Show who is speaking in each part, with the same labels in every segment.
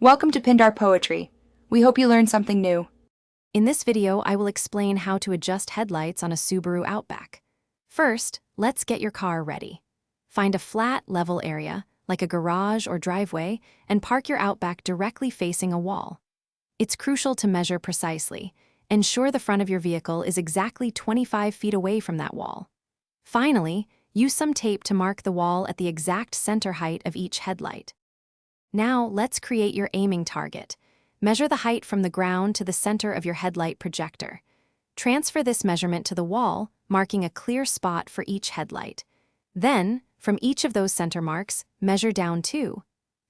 Speaker 1: Welcome to Pindar Poetry. We hope you learned something new.
Speaker 2: In this video, I will explain how to adjust headlights on a Subaru Outback. First, let's get your car ready. Find a flat, level area, like a garage or driveway, and park your Outback directly facing a wall. It's crucial to measure precisely. Ensure the front of your vehicle is exactly 25 feet away from that wall. Finally, use some tape to mark the wall at the exact center height of each headlight. Now, let's create your aiming target. Measure the height from the ground to the center of your headlight projector. Transfer this measurement to the wall, marking a clear spot for each headlight. Then, from each of those center marks, measure down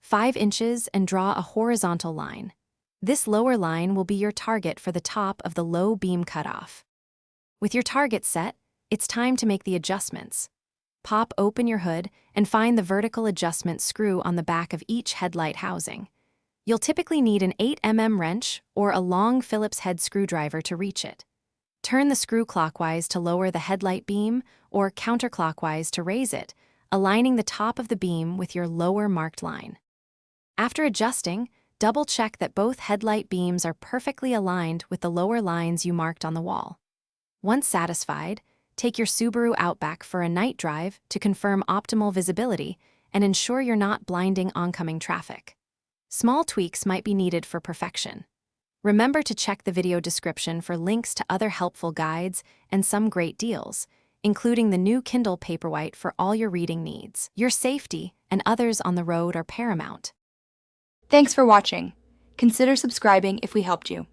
Speaker 2: 5 inches and draw a horizontal line. This lower line will be your target for the top of the low beam cutoff. With your target set, it's time to make the adjustments. Pop open your hood and find the vertical adjustment screw on the back of each headlight housing. You'll typically need an 8mm wrench or a long Phillips head screwdriver to reach it. Turn the screw clockwise to lower the headlight beam or counterclockwise to raise it, aligning the top of the beam with your lower marked line. After adjusting, double-check that both headlight beams are perfectly aligned with the lower lines you marked on the wall. Once satisfied, take your Subaru Outback for a night drive to confirm optimal visibility and ensure you're not blinding oncoming traffic. Small tweaks might be needed for perfection. Remember to check the video description for links to other helpful guides and some great deals, including the new Kindle Paperwhite for all your reading needs. Your safety and others on the road are paramount.
Speaker 1: Thanks for watching. Consider subscribing if we helped you.